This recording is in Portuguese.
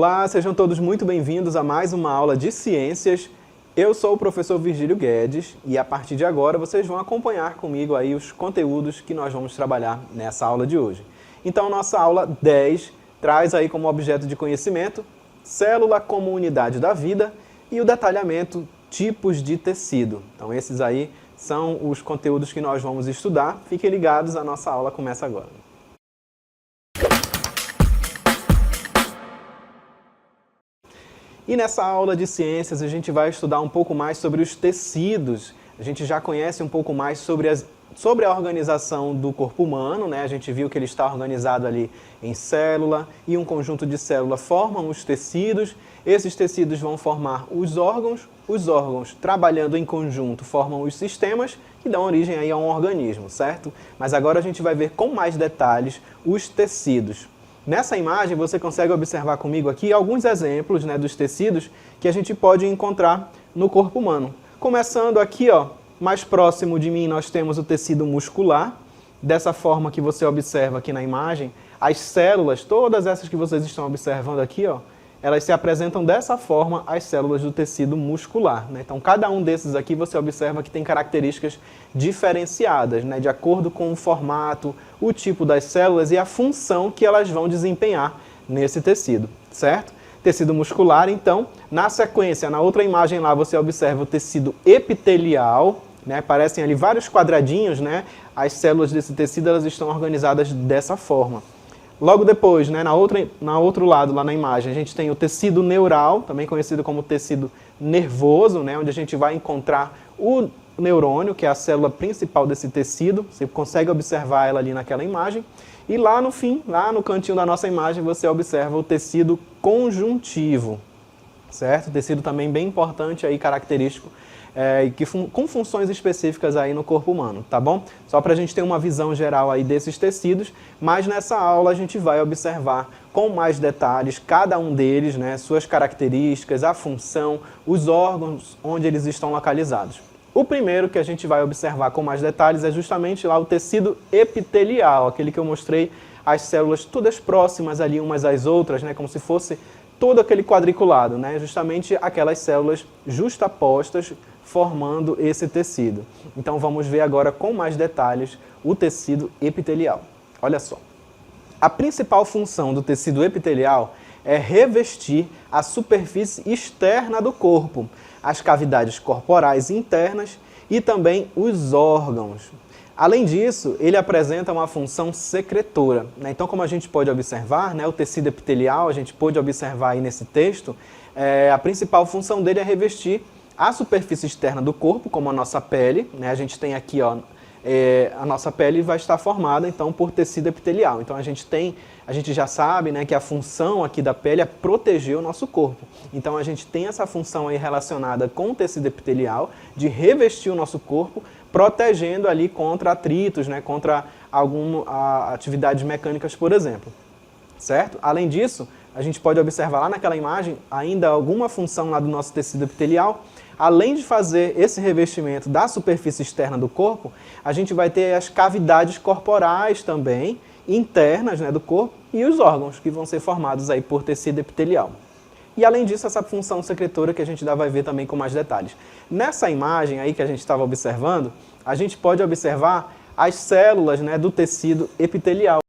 Olá, sejam todos muito bem-vindos a mais uma aula de ciências. Eu sou o professor Virgílio Guedes e a partir de agora vocês vão acompanhar comigo aí os conteúdos que nós vamos trabalhar nessa aula de hoje. Então, nossa aula 10 traz aí como objeto de conhecimento célula como unidade da vida e o detalhamento tipos de tecido. Então, esses aí são os conteúdos que nós vamos estudar. Fiquem ligados, a nossa aula começa agora. E nessa aula de ciências a gente vai estudar um pouco mais sobre os tecidos. A gente já conhece um pouco mais sobre a organização do corpo humano, né? A gente viu que ele está organizado ali em célula e um conjunto de células formam os tecidos. Esses tecidos vão formar os órgãos trabalhando em conjunto formam os sistemas que dão origem aí a um organismo, certo? Mas agora a gente vai ver com mais detalhes os tecidos. Nessa imagem você consegue observar comigo aqui alguns exemplos, né, dos tecidos que a gente pode encontrar no corpo humano. Começando aqui, mais próximo de mim nós temos o tecido muscular. Dessa forma que você observa aqui na imagem, as células, todas essas que vocês estão observando aqui, elas se apresentam dessa forma, as células do tecido muscular, né? Então, cada um desses aqui você observa que tem características diferenciadas, né? De acordo com o formato, o tipo das células e a função que elas vão desempenhar nesse tecido, certo? Tecido muscular, então, na sequência, na outra imagem lá, você observa o tecido epitelial, né? Aparecem ali vários quadradinhos, né? As células desse tecido elas estão organizadas dessa forma. Logo depois, né, na outro lado, lá na imagem, a gente tem o tecido neural, também conhecido como tecido nervoso, né, onde a gente vai encontrar o neurônio, que é a célula principal desse tecido. Você consegue observar ela ali naquela imagem. E lá no fim, lá no cantinho da nossa imagem, você observa o tecido conjuntivo, certo? Tecido também bem importante aí, característico, com funções específicas aí no corpo humano, tá bom? Só para a gente ter uma visão geral aí desses tecidos, mas nessa aula a gente vai observar com mais detalhes cada um deles, né, suas características, a função, os órgãos onde eles estão localizados. O primeiro que a gente vai observar com mais detalhes é justamente lá o tecido epitelial, aquele que eu mostrei, as células todas próximas ali umas às outras, né, como se fosse todo aquele quadriculado, né, justamente aquelas células justapostas formando esse tecido. Então vamos ver agora com mais detalhes o tecido epitelial. Olha só. A principal função do tecido epitelial é revestir a superfície externa do corpo, as cavidades corporais internas e também os órgãos. Além disso, ele apresenta uma função secretora, né? Então, como a gente pode observar, né, o tecido epitelial, a gente pode observar aí nesse texto, a principal função dele é revestir a superfície externa do corpo, como a nossa pele, né? A gente tem aqui, a nossa pele vai estar formada, então, por tecido epitelial. Então, a gente já sabe, né, que a função aqui da pele é proteger o nosso corpo. Então, a gente tem essa função aí relacionada com o tecido epitelial, de revestir o nosso corpo, protegendo ali contra atritos, né, contra atividades mecânicas, por exemplo. Certo? Além disso, a gente pode observar lá naquela imagem ainda alguma função lá do nosso tecido epitelial. Além de fazer esse revestimento da superfície externa do corpo, a gente vai ter as cavidades corporais também, internas, né, do corpo, e os órgãos que vão ser formados aí por tecido epitelial. E além disso, essa função secretora que a gente vai ver também com mais detalhes. Nessa imagem aí que a gente estava observando, a gente pode observar as células, né, do tecido epitelial